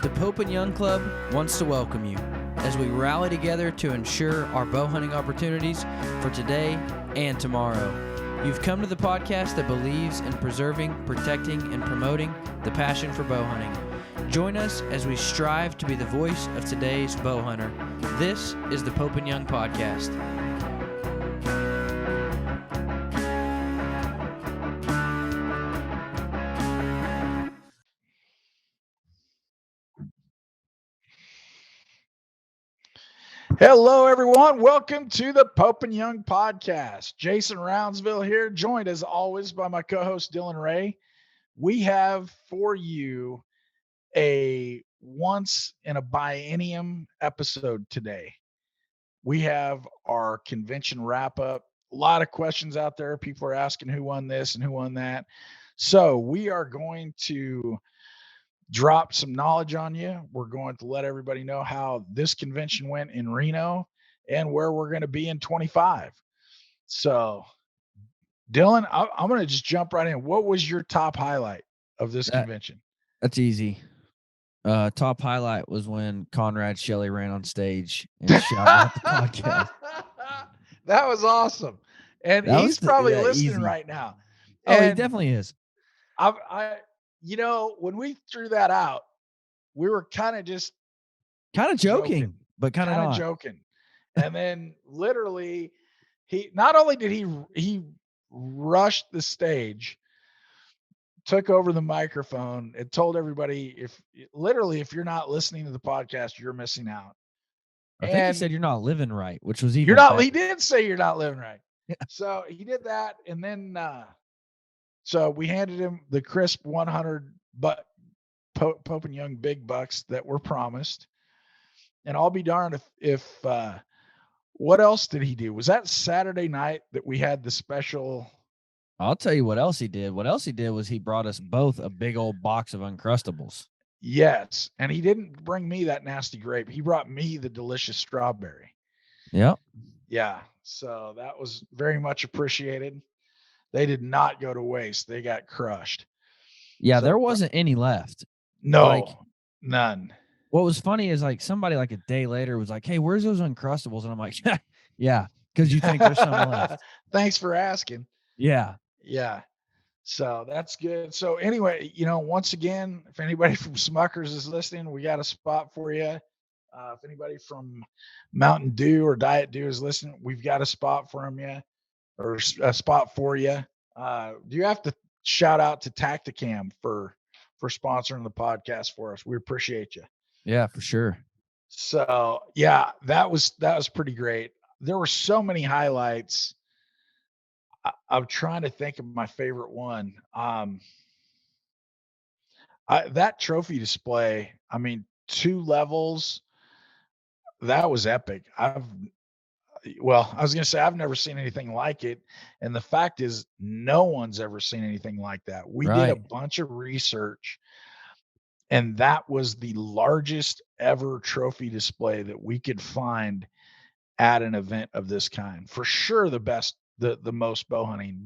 The Pope and Young Club wants to welcome you as we rally together to ensure our bow hunting opportunities for today and tomorrow. You've come to the podcast that believes in preserving, protecting, and promoting the passion for bow hunting. Join us as we strive to be the voice of today's bow hunter. This is the Pope and Young Podcast. Hello, everyone. Welcome to the Pope and Young Podcast. Jason Roundsville here, joined as always by my co-host Dylan Ray. We have for you a once in a biennium episode today. We have our convention wrap up. A lot of questions out there. People are asking who won this and who won that. So we are going to drop some knowledge on you. We're going to let everybody know how this convention went in Reno and where we're going to be in 25. So, Dylan, I'm going to just jump right in. What was your top highlight of this convention? That's easy. Top highlight was when Conrad Shelley ran on stage and shouted out the podcast. That was awesome. And he's probably listening right now. Oh, he definitely is. When we threw that out, we were kind of joking, but kind of not joking. And then literally he not only did he rushed the stage, took over the microphone and told everybody if you're not listening to the podcast, you're missing out. I think he said you're not living right, which was even better. He did say you're not living right. Yeah. So he did that, and then so we handed him the crisp 100 Pope and Young big bucks that were promised. And I'll be darned if what else did he do? Was that Saturday night that we had the special? I'll tell you what else he did. What else he did was he brought us both a big old box of Uncrustables. Yes. And he didn't bring me that nasty grape. He brought me the delicious strawberry. Yep. Yeah. So that was very much appreciated. They did not go to waste. They got crushed. Yeah, so, there wasn't any left. No, none. What was funny is somebody a day later was like, "Hey, where's those Uncrustables?" And I'm like, "Yeah, because you think there's some left." Thanks for asking. Yeah. So that's good. So anyway, once again, if anybody from Smuckers is listening, we got a spot for you. If anybody from Mountain Dew or Diet Dew is listening, we've got a spot for them. Or a spot for you. Do you have to shout out to Tacticam for sponsoring the podcast for us? We appreciate you. Yeah, for sure. So yeah, that was pretty great. There were so many highlights. I'm trying to think of my favorite one. That trophy display, 2 levels, that was epic. I was going to say, I've never seen anything like it. And the fact is, no one's ever seen anything like that. We did a bunch of research, and that was the largest ever trophy display that we could find at an event of this kind. For sure, the best, the most bow hunting,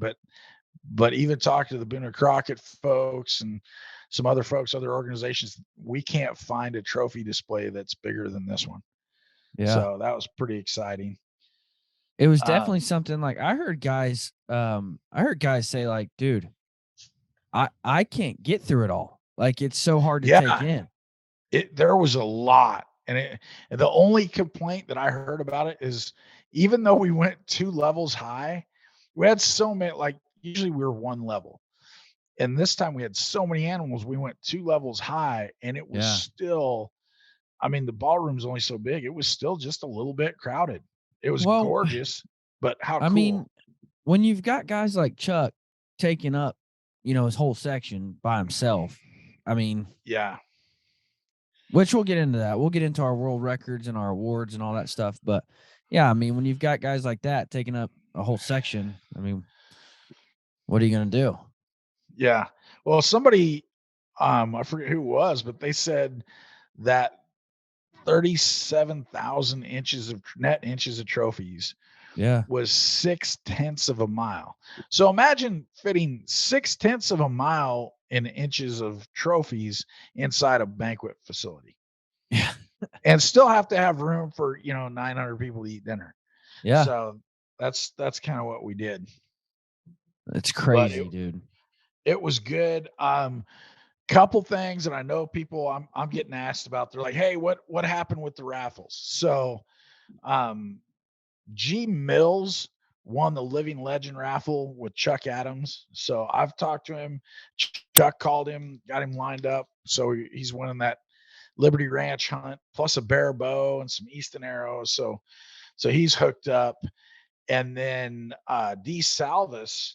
but even talk to the Boone and Crockett folks and some other folks, other organizations, we can't find a trophy display that's bigger than this one. Yeah. So that was pretty exciting. It was definitely something I heard guys say dude, I can't get through it all. It's so hard to take in. There was a lot. And the only complaint that I heard about it is even though we went 2 levels high, we had so many, usually we were 1 level. And this time we had so many animals, we went 2 levels high, and it was still, the ballroom's only so big. It was still just a little bit crowded. It was gorgeous, but how cool. When you've got guys like Chuck taking up, his whole section by himself, yeah. Which we'll get into that. We'll get into our world records and our awards and all that stuff. But yeah, when you've got guys like that taking up a whole section, what are you going to do? Yeah. Well, somebody, I forget who it was, but they said that 37,000 net inches of trophies was 0.6 of a mile. So imagine fitting 0.6 of a mile in inches of trophies inside a banquet facility Yeah. and still have to have room for, 900 people to eat dinner. Yeah. So that's kind of what we did. It's But crazy, dude. it was good. Couple things that I know people I'm getting asked about. They're like, "Hey, what happened with the raffles?" So, um, G Mills won the Living Legend raffle with Chuck Adams. So I've talked to him. Chuck called him, got him lined up. So he's winning that Liberty Ranch hunt, plus a bear bow and some Easton arrows. So he's hooked up. And then D Salvis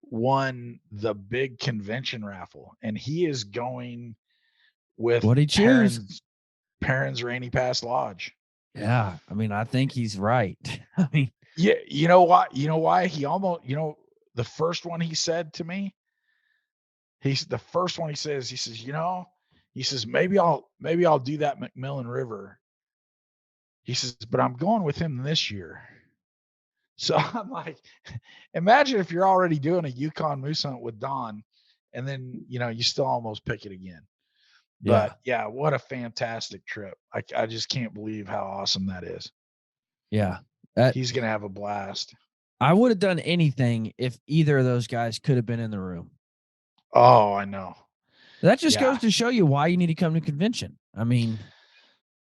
won the big convention raffle, and he is going with What he choose? Perrin's Rainy Pass Lodge. Yeah. I mean, I think he's right. I mean, Yeah, you know what? You know why he almost, the first one he said to me, he's the first one he says, he says, maybe I'll do that McMillan River. He says, but I'm going with him this year. So I'm like, imagine if you're already doing a Yukon moose hunt with Don, and then you still almost pick it again. yeah. But yeah, what a fantastic trip! I just can't believe how awesome that is. Yeah. He's gonna have a blast. I would have done anything if either of those guys could have been in the room. Oh, I know. That just Yeah. goes to show you why you need to come to convention. I mean,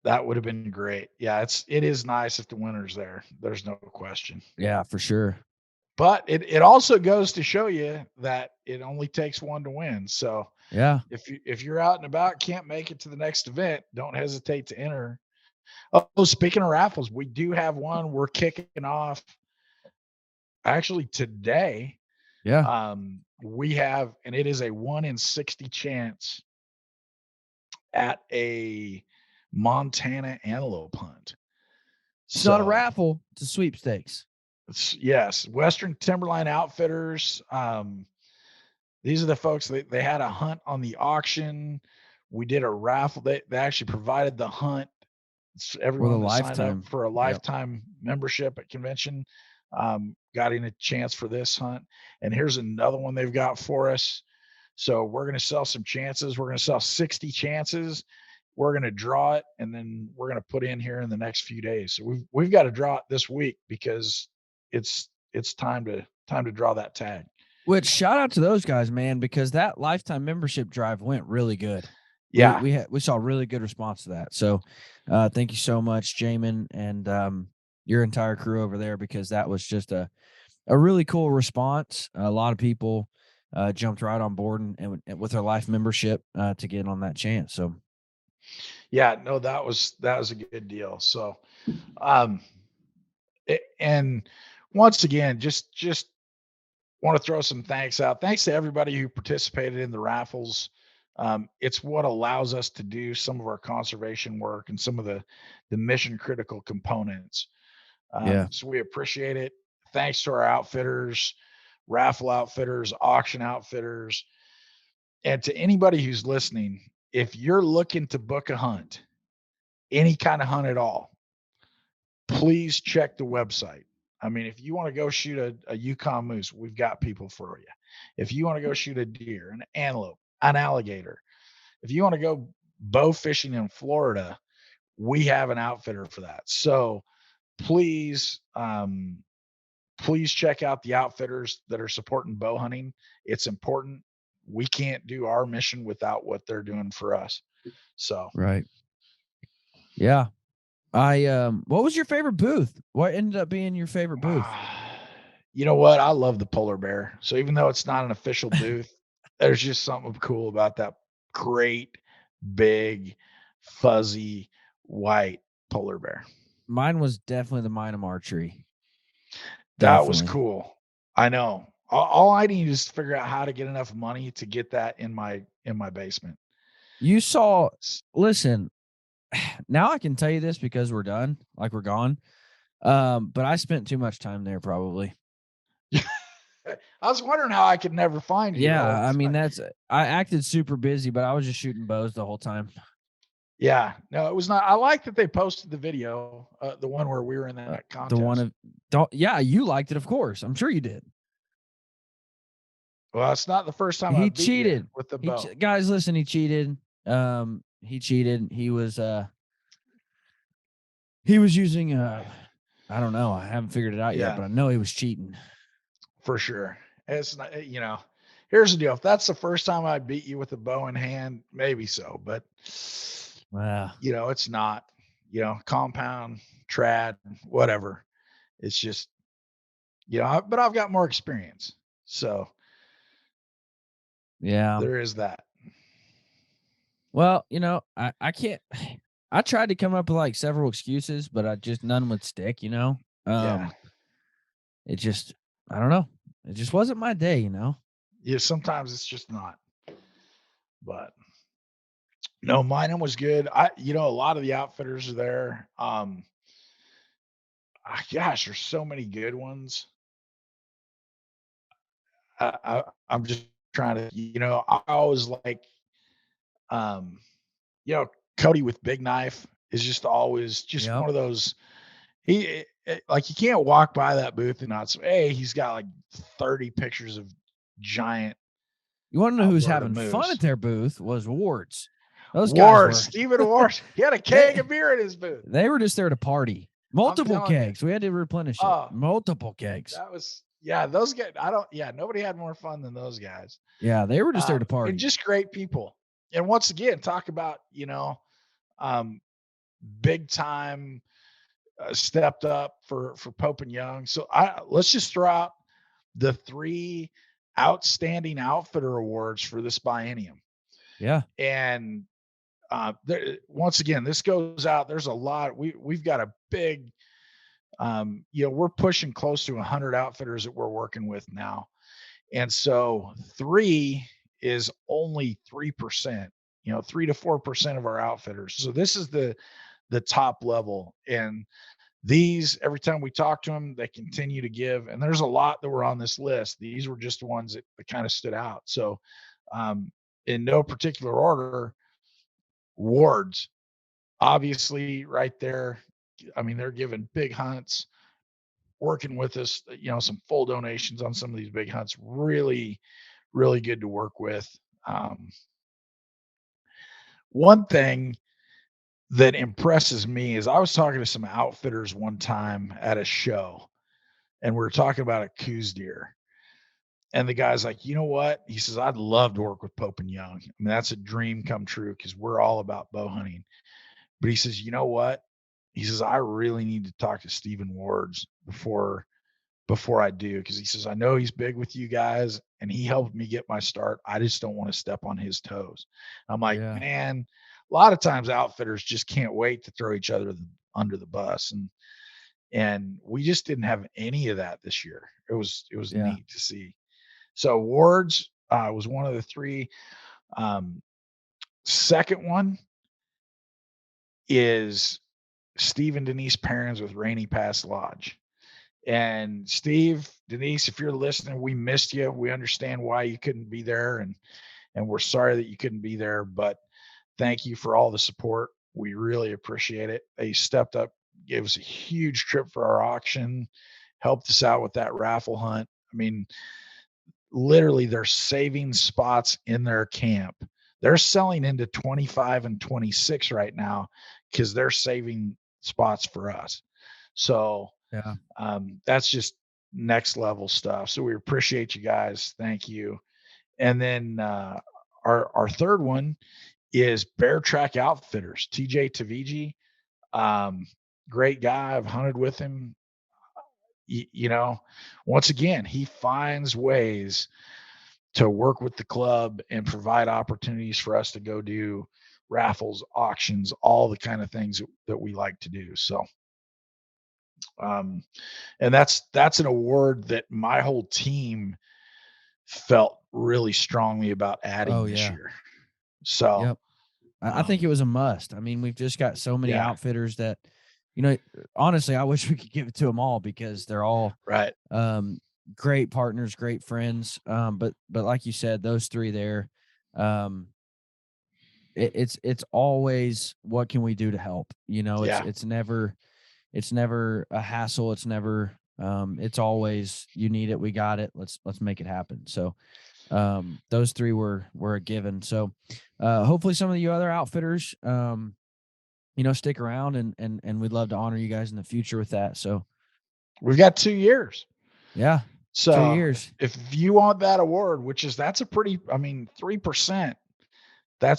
That would have been great. Yeah, it is nice if the winner's there. There's no question. yeah, for sure. But it also goes to show you that it only takes one to win. So Yeah. if you're out and about, can't make it to the next event, don't hesitate to enter. Oh, speaking of raffles, we do have one. We're kicking off actually today. Yeah. We have, and it is a 1 in 60 chance at a Montana antelope hunt. It's not a So raffle, it's a sweepstakes. yes, Western Timberline Outfitters. These are the folks they had a hunt on the auction. We did a raffle. They actually provided the hunt. It's For the everyone that signed up lifetime. for a Yep. lifetime membership at convention got in a chance for this hunt. And here's another one they've got for us. So we're going to sell some chances. We're going to sell 60 chances. We're going to draw it, and then we're going to put in here in the next few days. So we've got to draw it this week because it's time to draw that tag. Which shout out to those guys, man, because that lifetime membership drive went really good. Yeah. We saw really good response to that. So thank you so much, Jamin, and your entire crew over there, because that was just a really cool response. A lot of people jumped right on board and with their life membership to get on that chance. So Yeah, no, that was a good deal. So and once again, just want to throw some thanks out. Thanks to everybody who participated in the raffles. It's what allows us to do some of our conservation work and some of the mission critical components. yeah. So we appreciate it. Thanks to our outfitters, raffle outfitters, auction outfitters, and to anybody who's listening. If you're looking to book a hunt, any kind of hunt at all, please check the website. I mean, if you want to go shoot a Yukon moose, we've got people for you. If you want to go shoot a deer, an antelope, an alligator, if you want to go bow fishing in Florida, we have an outfitter for that. So please, please check out the outfitters that are supporting bow hunting. It's important. We can't do our mission without what they're doing for us. So Right. Yeah. What was your favorite booth? What ended up being your favorite booth? You know what? I love the polar bear. So even though it's not an official booth, there's just something cool about that great, big, fuzzy, white polar bear. Mine was definitely the Minam archery. That was Definitely. cool. I know. All I need is to figure out how to get enough money to get that in my basement. You saw, listen, now I can tell you this because we're done, like we're gone. But I spent too much time there probably. I was wondering how I could never find you. Yeah, I mean I acted super busy, but I was just shooting bows the whole time. Yeah, no, it was not. I like that they posted the video, the one where we were in that contest. The one of, yeah, you liked it, of course. I'm sure you did. Well, it's not the first time I He beat you cheated. with the bow. Guys, listen, he cheated. He cheated. He was using I don't know. I haven't figured it out yet, Yeah, but I know he was cheating. for sure. It's not, here's the deal. If that's the first time I beat you with a bow in hand, maybe so, but Wow. it's not, compound, trad, whatever. It's just, but I've got more experience. So Yeah. there is that. Well, I can't. I tried to come up with like several excuses, but none would stick. Yeah. It just, I don't know. It just wasn't my day. Yeah. Sometimes it's just not, but no, mine was good. A lot of the outfitters are there. Gosh, there's so many good ones. I'm just trying to, I always like, um, Cody with Big Knife is just always just Yep. one of those. Like you can't walk by that booth and not say, hey, he's got like 30 pictures of giant You want to know who's Alberta having fun moose. at their booth was Wards. Those guys Ward, were Stephen Ward, he had a keg they of beer in his booth. they were just there to party. I'm Multiple telling you. kegs. We had to replenish it. Oh, Multiple kegs. that was those guys. Nobody had more fun than those guys. Yeah, they were just there to And party. just great people. And once again, talk about, um, big time stepped up for Pope and Young. So let's just throw out the 3 outstanding outfitter awards for this biennium. Yeah. And once again, this goes out. There's a lot. We've got a big, we're pushing close to 100 outfitters that we're working with now. And so 3 is only 3%, 3 to 4% of our outfitters. So this is the top level. And these, every time we talk to them, they continue to give. And there's a lot that were on this list. These were just the ones that kind of stood out. So in no particular order, Wards, obviously right there. I mean, they're giving big hunts, working with us, some full donations on some of these big hunts. Really, really good to work with. One thing that impresses me is I was talking to some outfitters one time at a show, and we were talking about a coos deer. And the guy's like, you know what? He says, I'd love to work with Pope and Young. I mean, that's a dream come true because we're all about bow hunting. But he says, you know what? He says, I really need to talk to Stephen Wards before I do, because he says, I know he's big with you guys and he helped me get my start. I just don't want to step on his toes. I'm like, Yeah. man, a lot of times outfitters just can't wait to throw each other under the bus. And we just didn't have any of that this year. It was neat to see. So Wards was one of the 3. Second one is Steve and Denise Perrins with Rainy Pass Lodge. And Steve, Denise, if you're listening, we missed you. We understand why you couldn't be there, and we're sorry that you couldn't be there, but thank you for all the support. We really appreciate it. They stepped up, gave us a huge trip for our auction, helped us out with that raffle hunt. I mean, literally they're saving spots in their camp. They're selling into 25 and 26 right now because they're saving spots for us. So Yeah. that's just next level stuff. So we appreciate you guys. Thank you. And then our third one is Bear Track Outfitters, TJ Tavigi. Great guy. I've hunted with him. Once again, he finds ways to work with the club and provide opportunities for us to go do raffles, auctions, all the kind of things that we like to do. So, and that's an award that my whole team felt really strongly about adding this year. So, Yep. I think it was a must. I mean, we've just got so many yeah, outfitters that, honestly, I wish we could give it to them all because they're all right. great partners, great friends. But like you said, those 3 there, it's always what can we do to help? Yeah. It's never a hassle. It's never It's always, you need it, we got it. Let's make it happen. So those three were a given. So hopefully some of you other outfitters, stick around, and we'd love to honor you guys in the future with that. So We've got 2 years. yeah, 2 So years. if you want that award, that's a pretty, 3%,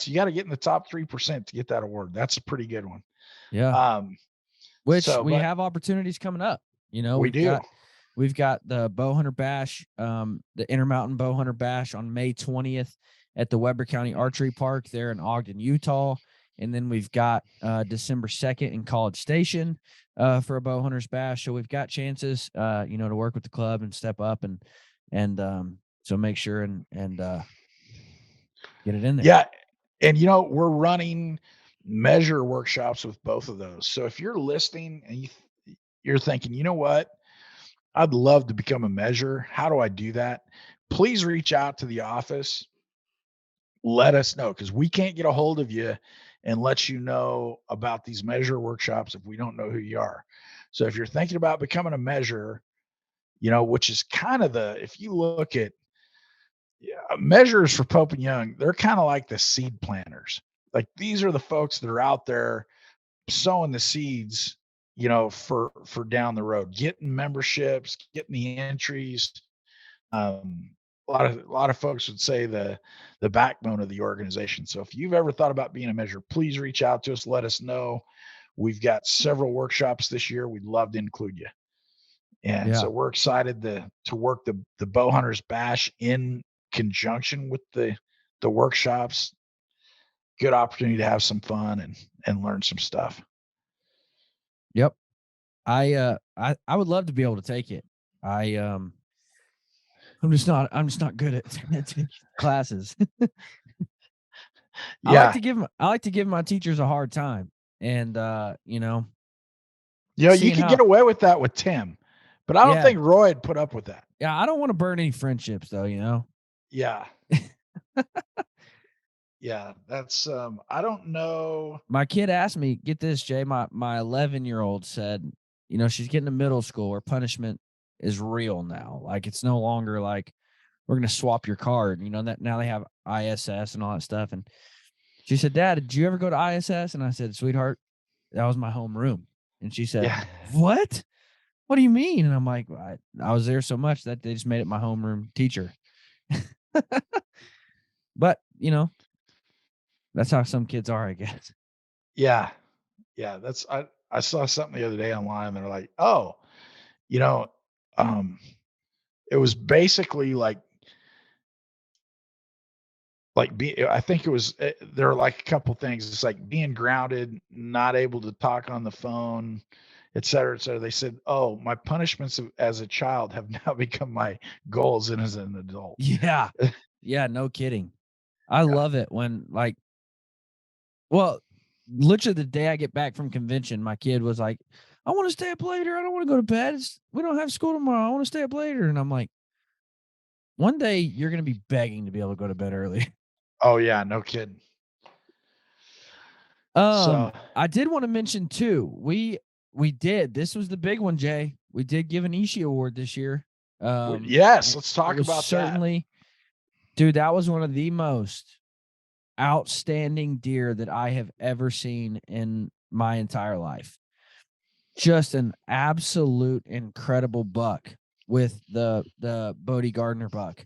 you got to get in the top 3% to get that award. That's a pretty good one. Yeah. Which we But have opportunities coming up. we do. We've got the Bowhunter Bash, the Intermountain Bowhunter Bash on May 20th at the Weber County Archery Park there in Ogden, Utah. And then we've got December 2nd in College Station for a Bowhunters Bash. So we've got chances, to work with the club and step up, and so make sure and get it in there. Yeah. And we're running measure workshops with both of those. So if you're listening and you're thinking, you know what, I'd love to become a measurer. How do I do that? Please reach out to the office. Let us know, because we can't get a hold of you and let you know about these measure workshops if we don't know who you are. So if you're thinking about becoming a measurer, which is kind of if you look at measurers for Pope and Young, they're kind of like the seed planters. Like, these are the folks that are out there sowing the seeds, for down the road, getting memberships, getting the entries. A lot of folks would say the backbone of the organization. So if you've ever thought about being a measurer, please reach out to us. Let us know. We've got several workshops this year. We'd love to include you. And so we're excited to work the Bowhunters Bash in conjunction with the workshops. Good opportunity to have some fun and learn some stuff. Yep. I would love to be able to take it. I'm just not good at classes. Yeah. I like to give my teachers a hard time, and you could get away with that with Tim, but I don't think Roy would put up with that. Yeah, I don't want to burn any friendships though, Yeah. Yeah, that's I don't know. My kid asked me, get this, Jay, my 11-year-old said, she's getting to middle school where punishment is real now. Like, it's no longer like we're going to swap your card, that now they have ISS and all that stuff. And she said, Dad, did you ever go to ISS? And I said, sweetheart, that was my homeroom. And she said, what? What do you mean? And I'm like, I was there so much that they just made it my homeroom teacher. But, that's how some kids are, I guess. Yeah. Yeah. I saw something the other day online. They're like, oh, it was basically like I think it was, there are like a couple things. It's like being grounded, not able to talk on the phone, et cetera, et cetera. They said, oh, my punishments as a child have now become my goals as an adult. Yeah. Yeah. No kidding. I love it when, like, well, literally the day I get back from convention, my kid was like, I want to stay up later. I don't want to go to bed. We don't have school tomorrow. I want to stay up later. And I'm like, one day you're going to be begging to be able to go to bed early. Oh yeah. No kidding. I did want to mention too, we did, this was the big one, Jay. We did give an Ishii award this year. Yes. Let's talk about that. Dude, that was one of the most outstanding deer that I have ever seen in my entire life. Just an absolute incredible buck with the Bodie Gardner buck.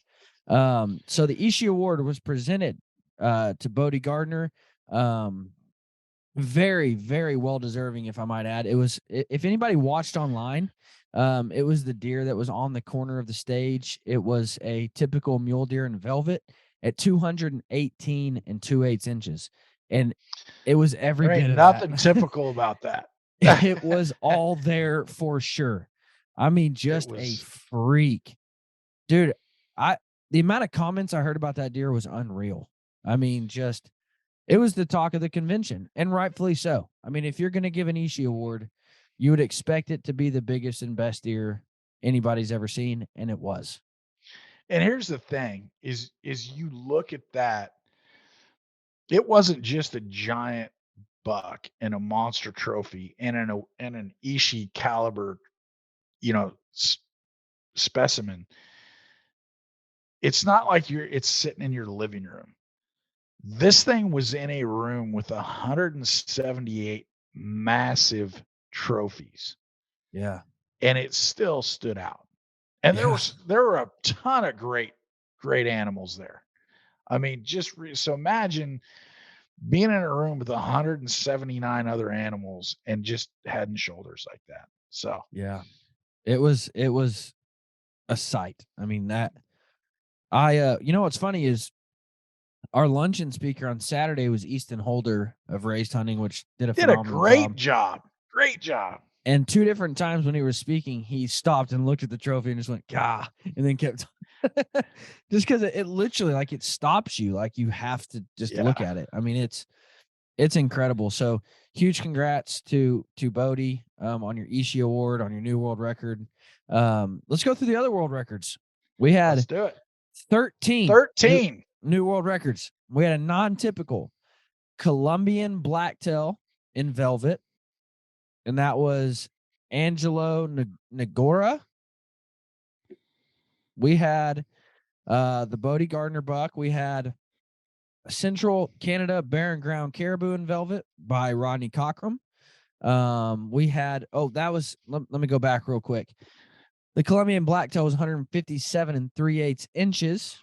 So the Ishii Award was presented to Bodie Gardner. Very, very well deserving, if I might add. It was, if anybody watched online, it was the deer that was on the corner of the stage. It was a typical mule deer in velvet at 218 2/8 inches. And it was every bit of nothing typical about that. It was all there for sure. I mean, just a freak. Dude, the amount of comments I heard about that deer was unreal. I mean, it was the talk of the convention, and rightfully so. I mean, if you're going to give an Ishii award, you would expect it to be the biggest and best deer anybody's ever seen, and it was. And here's the thing is you look at that, it wasn't just a giant buck and a monster trophy and an Ishii caliber you know, specimen. It's not like it's sitting in your living room. This thing was in a room with 178 massive trophies, Yeah. and it still stood out. And Yeah. there were a ton of great animals there. I mean, so imagine being in a room with 179 other animals and just head and shoulders like that. So Yeah. It was a sight. I mean, that I you know what's funny is our luncheon speaker on Saturday was Easton Holder of Raised Hunting, which did a did a phenomenal great job. job. Great job. And 2 different times when he was speaking, he stopped and looked at the trophy and just went, "Gah," and then kept just because it literally, like, it stops you, like, you have to just look Yeah. at it. I mean, it's incredible. So, huge congrats to Bodie, on your Ishii award, on your new world record. Let's go through the other world records. We Let's had do it. 13 13. new world records. We had a non-typical Colombian blacktail in velvet, and that was Angelo Nagora. We had the Bodie Gardner buck. We had Central Canada Barren Ground Caribou in velvet by Rodney Cockrum. We had that was let me go back real quick. The Colombian blacktail was 157 and 3/8 inches.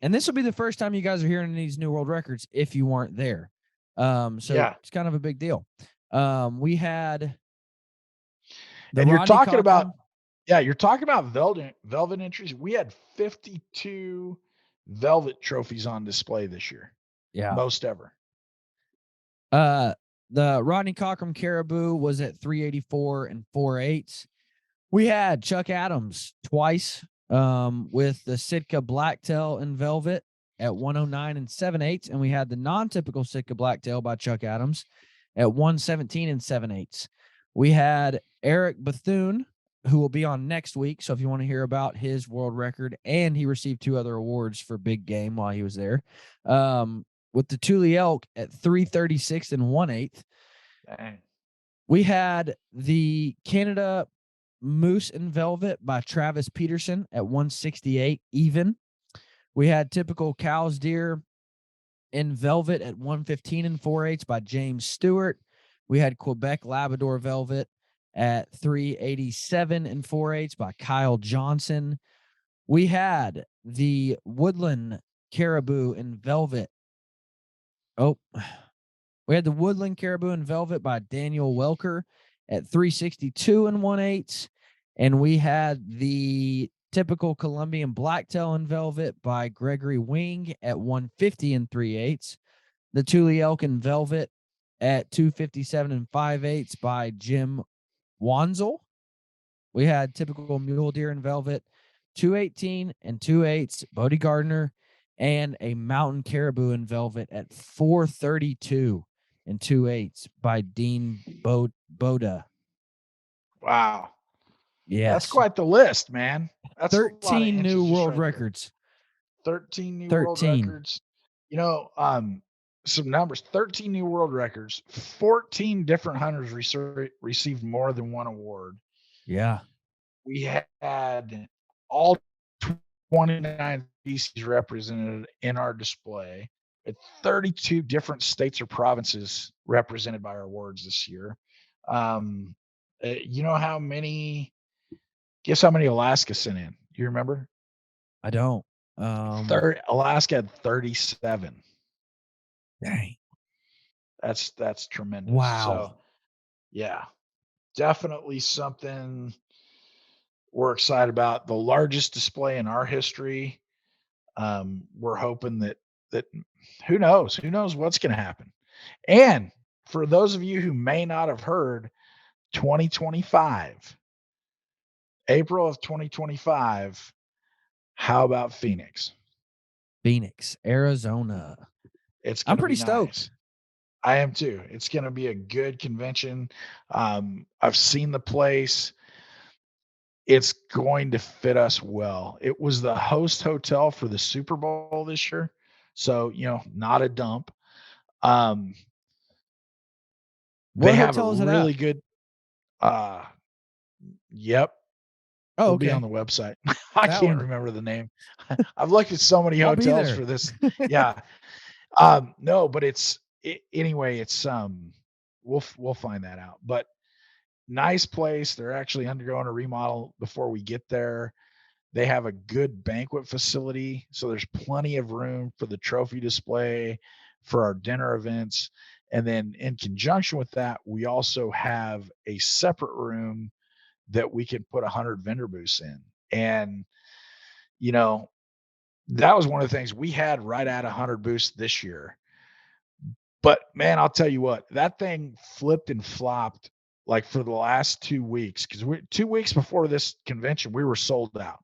And this will be the first time you guys are hearing these new world records if you weren't there. So it's kind of a big deal. We had the And Rodney Cockrum. you're talking about velvet entries. We had 52 velvet trophies on display this year. Yeah. Most ever. The Rodney Cockrum Caribou was at 384 and 4/8. We had Chuck Adams twice with the Sitka Blacktail in velvet at 109 and 7/8. And we had the non-typical Sitka Blacktail by Chuck Adams at 117 and 7/8. We had Eric Bethune, who will be on next week. So if you want to hear about his world record, and he received 2 other awards for big game while he was there, with the Thule elk at 336 and 1/8. Dang. We had the Canada Moose in velvet by Travis Peterson at 168 even. We had typical Cows Deer in velvet at 115 and 4/8 by James Stewart. We had Quebec Labrador velvet at 387 and 4/8 by Kyle Johnson. We had the Woodland Caribou in velvet. We had the Woodland Caribou in velvet by Daniel Welker at 362 and 1/8. And we had the typical Colombian blacktail in velvet by Gregory Wing at 150 and 3/8. The Thule elk in velvet at 257 and 5/8 by Jim Wanzel. We had typical mule deer in velvet, 218 and 2/8 Bodie Gardner, and a mountain caribou in velvet at 432 and 2/8 by Dean Boda. Wow. Yes. That's quite the list, man. That's 13 new world records. 13 new world records. You know, some numbers, 13 new world records, 14 different hunters received more than one award. Yeah. We had all 29 species represented in our display, with 32 different states or provinces represented by our awards this year. You know how many? Guess how many Alaska sent in? You remember? I don't. Alaska had 37. Dang. That's tremendous. Wow. So, yeah, definitely something we're excited about. The largest display in our history. We're hoping that who knows what's going to happen. And for those of you who may not have heard, 2025, April of 2025. How about Phoenix? Phoenix, Arizona. I'm pretty stoked. I am too. It's going to be a good convention. I've seen the place. It's going to fit us well. It was the host hotel for the Super Bowl this year. So, not a dump. What They have a hotel is it really at? good, yep. Oh, It'll be on okay. the website. I That can't one. remember the name. I've looked at so many I'll be hotels there. for this. Yeah. No, but anyway, we'll find that out. But nice place. They're actually undergoing a remodel before we get there. They have a good banquet facility, so there's plenty of room for the trophy display, for our dinner events. And then in conjunction with that, we also have a separate room that we can put 100 vendor booths in. And, you know, that was one of the things we had right at 100 booths this year. But man, I'll tell you what, that thing flipped and flopped like for the last 2 weeks because we 2 weeks before this convention, we were sold out.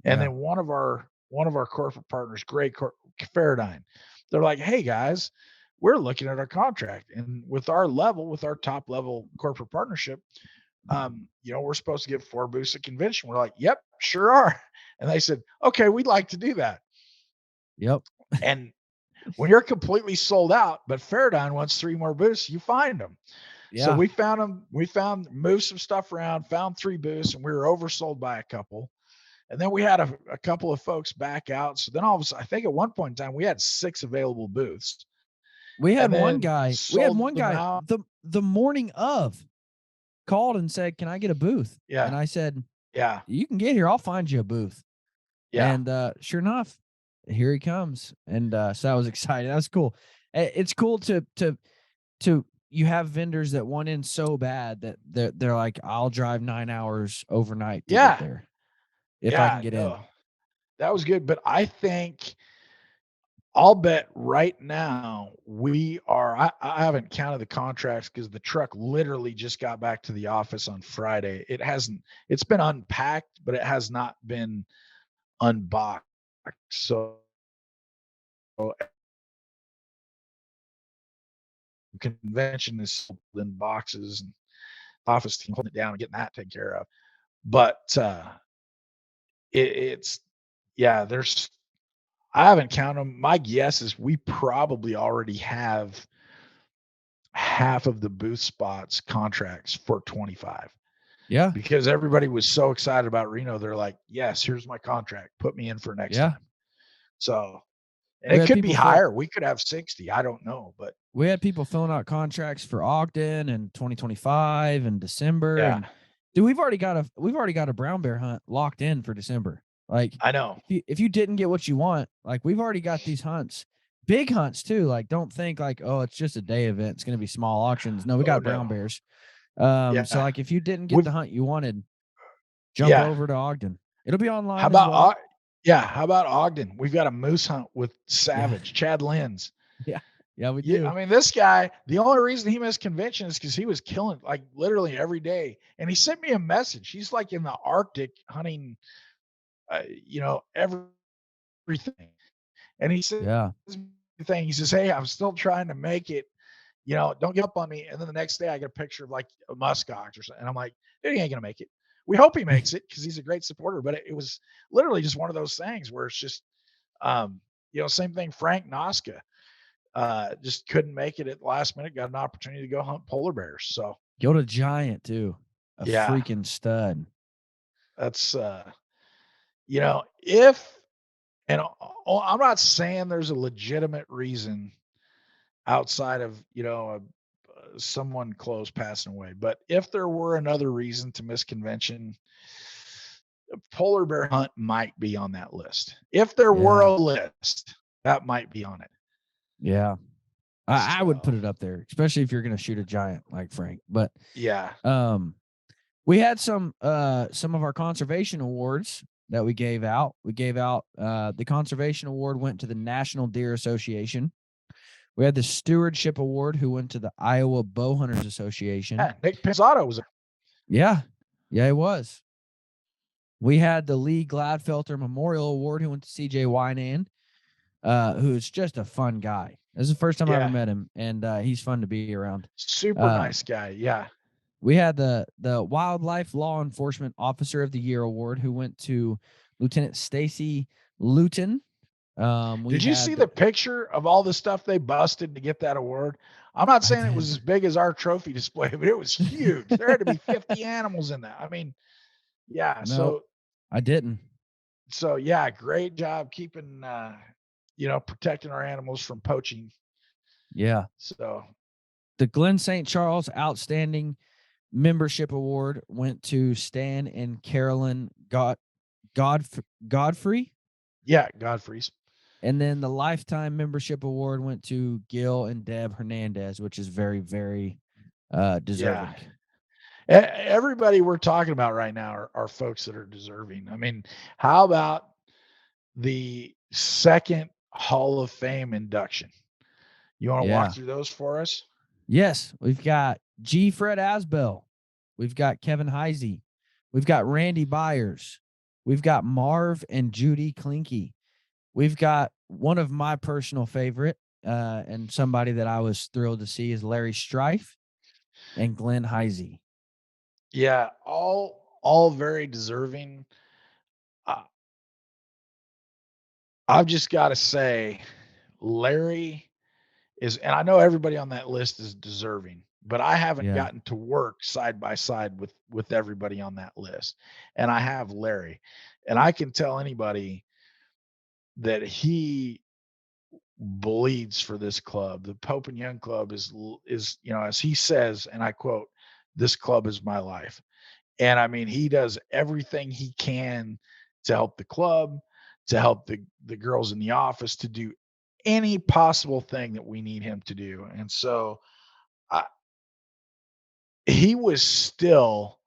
And Yeah. then one of our corporate partners, Faradine, they're like, "Hey guys, we're looking at our contract, and with our top level corporate partnership, we're supposed to get 4 booths at convention." We're like, "Yep, sure are." And they said, "Okay, we'd like to do that." Yep. And when you're completely sold out, but Faradine wants 3 more booths, you find them. So Yeah. we found them. Moved some stuff around, found 3 booths, and we were oversold by a couple. And then we had a couple of folks back out. So then all of a sudden, I think at one point in time, we had 6 available booths We had and one then guy sold them out. the morning of called and said, "Can I get a booth?" And Yeah. I said, Yeah. "You can get here. I'll find you a booth." Yeah. And sure enough, here he comes. And so I was excited. That was cool. It's cool to you have vendors that want in so bad that they're like, "I'll drive 9 hours overnight to get Yeah. there if I can Yeah. get in." No, that was good. But I think I'll bet right now I haven't counted the contracts because the truck literally just got back to the office on Friday. It's been unpacked, but it has not been unboxed. So convention is in boxes and office team holding it down and getting that taken care of. But it's yeah, there's I haven't counted them. My guess is we probably already have half of the booth spots contracts for 25 Yeah. because everybody was so excited about Reno. They're like, yes, here's my contract. Put me in for next Yeah. time. So, and We it had could be people fill higher. We could have 60. I don't know, but we had people filling out contracts for Ogden and 2025 and December. yeah, And dude, we've already got a brown bear hunt locked in for December. Like I know. if you didn't get what you want, like we've already got these hunts, big hunts too. Like don't think like, oh, it's just a day event. It's gonna be small auctions. No, we Oh got brown no. bears. So Yeah. like if you didn't get We've, the hunt you wanted, jump yeah. over to Ogden. It'll be How online as about, well. yeah. How about Ogden? We've got a moose hunt with Yeah. Savage, Chad Lynn's. Yeah. Yeah, we Yeah, do. I mean, this guy, the only reason he missed convention is because he was killing like literally every day. And he sent me a message. He's like in the Arctic hunting, everything. And he says, Yeah. he says, "Hey, I'm still trying to make it. Don't give up on me." And then the next day, I get a picture of like a muskox or something, and I'm like, "Dude, he ain't gonna make it." We hope he makes it because he's a great supporter. But it was literally just one of those things where it's just, same thing. Frank Noska just couldn't make it at the last minute. Got an opportunity to go hunt polar bears. So Go to Giant too. A yeah, freaking stud. that's if and I'm not saying there's a legitimate reason outside of someone close passing away, but if there were another reason to miss convention, a polar bear hunt might be on that list. If there were Yeah. a list, that might be on it. Yeah. I would put So it up there, especially if you're gonna shoot a giant like Frank. But yeah. we had some of our conservation awards that we gave out. We gave out the conservation award went to the National Deer Association. We had the stewardship award who went to the Iowa Bow Hunters Association. Yeah, Nick Pizzato was Yeah. Yeah, it was. We had the Lee Gladfelter Memorial Award who went to CJ Winan, who's just a fun guy. This is the first time I ever met him, and he's fun to be around. super nice guy. Yeah. We had the Wildlife Law Enforcement Officer of the Year Award, who went to Lieutenant Stacy Luton. Did you see the picture of all the stuff they busted to get that award? I'm not I saying it was did. as big as our trophy display, but it was huge. There had to be 50 animals in that. I mean, Yeah. Nope, I didn't. So yeah, great job keeping, protecting our animals from poaching. Yeah. So The Glen St. Charles Outstanding Membership Award went to Stan and Carolyn Godfrey. yeah, Godfrey's. And then the Lifetime Membership Award went to Gil and Deb Hernandez, which is very, very Yeah. deserving. Everybody we're talking about right now are folks that are deserving. I mean, how about the second Hall of Fame induction? You want to walk Yeah. through those for us? Yes, we've got G. Fred Asbell. We've got Kevin Heisey. We've got Randy Byers. We've got Marv and Judy Klinke. We've got one of my personal favorite, and somebody that I was thrilled to see is Larry Strife and Glenn Heisey. Yeah, all very deserving. Uh, I've just got to say, Larry is, and I know everybody on that list is deserving, but I haven't Yeah. gotten to work side by side with everybody on that list, and I have Larry, and I can tell anybody that he bleeds for this club. The Pope and Young Club is as he says, and I quote, "This club is my life." And I mean, he does everything he can to help the club, to help the girls in the office, to do any possible thing that we need him to do. And so I, he was still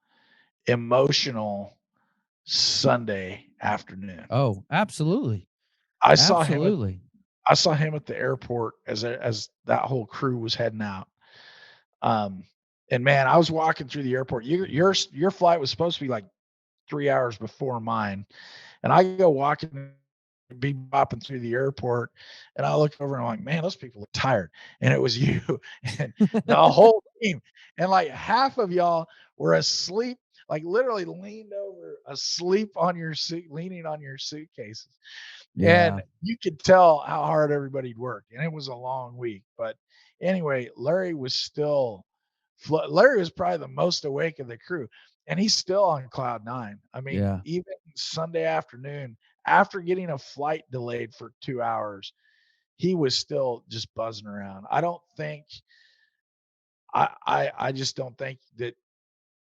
emotional Sunday afternoon. Oh, absolutely. I saw him at Absolutely. I saw him at the airport as that whole crew was heading out. Um, and man, I was walking through the airport. Your flight was supposed to be like 3 hours before mine. And I go walking, be bopping through the airport, and I look over and I'm like, man, those people look tired. And it was you and the whole team. And like half of y'all were asleep, like literally leaned over, asleep on your suit, leaning on your suitcases. Yeah. And you could tell how hard everybody'd worked. And it was a long week. But anyway, Larry was still Larry was probably the most awake of the crew, and he's still on cloud nine. I mean, Yeah. even Sunday afternoon, after getting a flight delayed for 2 hours, he was still just buzzing around. I don't think I just don't think that.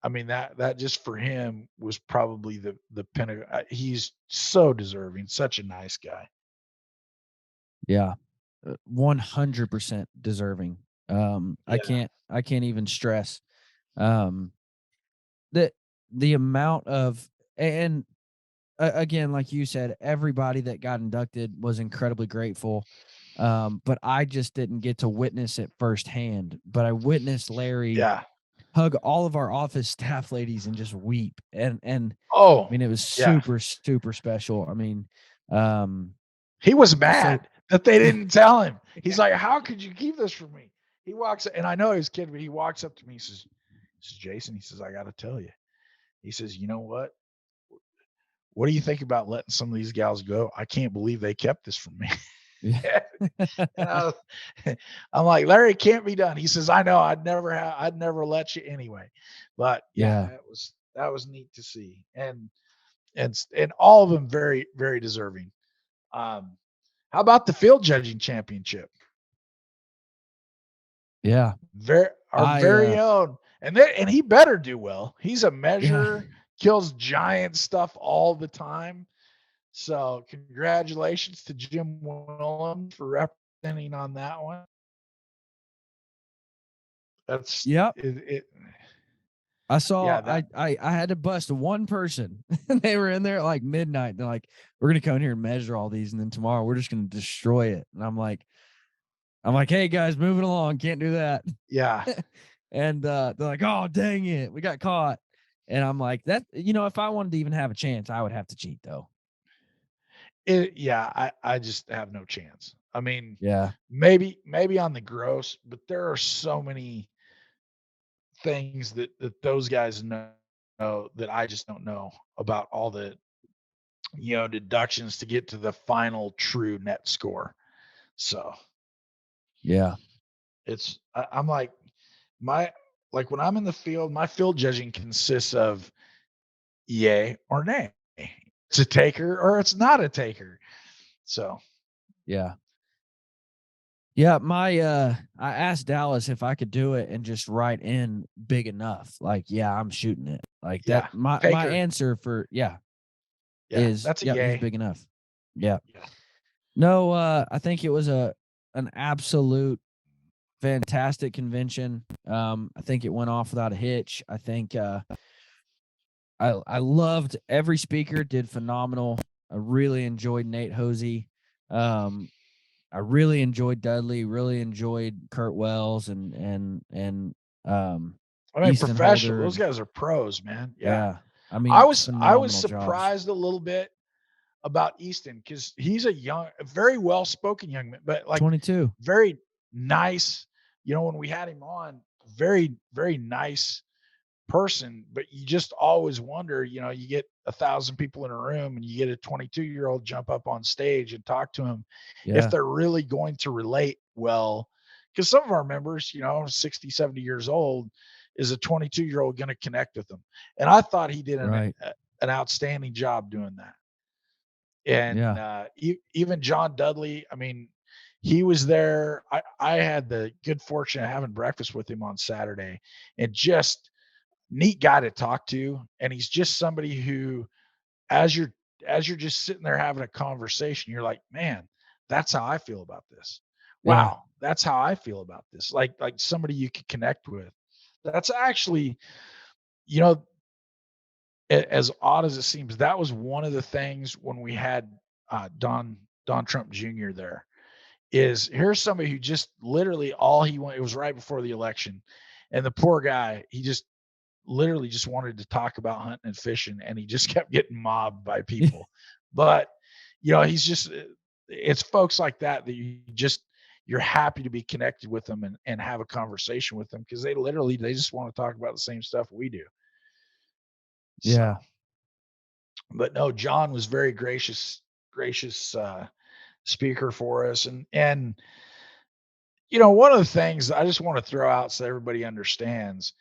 I mean that just for him was probably the pinnacle. He's so deserving, such a nice guy. Yeah. 100% deserving. Yeah, I can't even stress um that the amount of, and again, like you said, everybody that got inducted was incredibly grateful. But I just didn't get to witness it firsthand. But I witnessed Larry yeah. hug all of our office staff ladies and just weep. And I Oh, mean, it was yeah. super, super special. I mean, um, He was so mad that they didn't tell him. He's like, "How could you keep this from me?" He walks, and I know he's kidding, but he walks up to me. He says, Jason, he says, "I got to tell you." He says, "You know what? What do you think about letting some of these gals go? I can't believe they kept this from me." yeah. And I'm like, Larry, it can't be done. He says, "I know. I'd never let you anyway." But yeah, Yeah. that was neat to see, and all of them very very deserving. Um, how about the field judging championship? Yeah. Our I very own, and he better do well. He's a yeah. measurer, kills giant stuff all the time. So congratulations to Jim Willem for representing on that one. That's Yep. it. I saw Yeah, that I had to bust one person. They were in there at like midnight. They're like, we're gonna come in here and measure all these, and then tomorrow we're just gonna destroy it. And I'm like, hey guys, moving along, can't do that. yeah. And they're like, oh dang it, we got caught. And I'm like, that, if I wanted to even have a chance, I would have to cheat though. Yeah, I just have no chance. I mean, Yeah. maybe on the gross, but there are so many things that those guys know that I just don't know about all the deductions to get to the final true net score. So Yeah. I'm like my like when I'm in the field, my field judging consists of yay or nay. It's a taker or it's not a taker. So Yeah. Yeah, I asked Dallas if I could do it and just write in big enough. Like, yeah, I'm shooting it. Like that yeah, my taker. answer for Yeah, is that's a he's yay. big enough. Yeah. Yeah. No, I think it was an absolute fantastic convention. I think it went off without a hitch. I think I loved every speaker, did phenomenal. I really enjoyed Nate Hosey. Um, I really enjoyed Dudley, really enjoyed Kurt Wells and um I mean, Easton professional. Holder Those and guys are pros, man. Yeah. yeah. I mean, I was phenomenal jobs. surprised a little bit about Easton because he's a very well spoken young man, but like 22. very nice. You know, when we had him on, very, very nice person, but you just always wonder, you know, you get 1,000 people in a room and you get a 22-year-old jump up on stage and talk to him if Yeah, they're really going to relate well. Because some of our members, you know, 60, 70 years old, is a 22-year-old going to connect with them? And I thought he did right. an outstanding job doing that. And Yeah. even John Dudley, I mean, he was there. I had the good fortune of having breakfast with him on Saturday, and just neat guy to talk to. And he's just somebody who, as you're just sitting there having a conversation, you're like, man, that's how I feel about this. Yeah. Wow, that's how I feel about this. Like somebody you could connect with. That's actually, you know, as odd as it seems, that was one of the things when we had Don Trump Jr. there. Is here's somebody who just literally all he wanted. It was right before the election, and the poor guy, he just literally just wanted to talk about hunting and fishing, and he just kept getting mobbed by people. But you know, he's just it's folks like that that you're happy to be connected with them and have a conversation with them because they just want to talk about the same stuff we do. Yeah. So, but no, John was very gracious speaker for us, and you know, one of the things I just want to throw out so everybody understands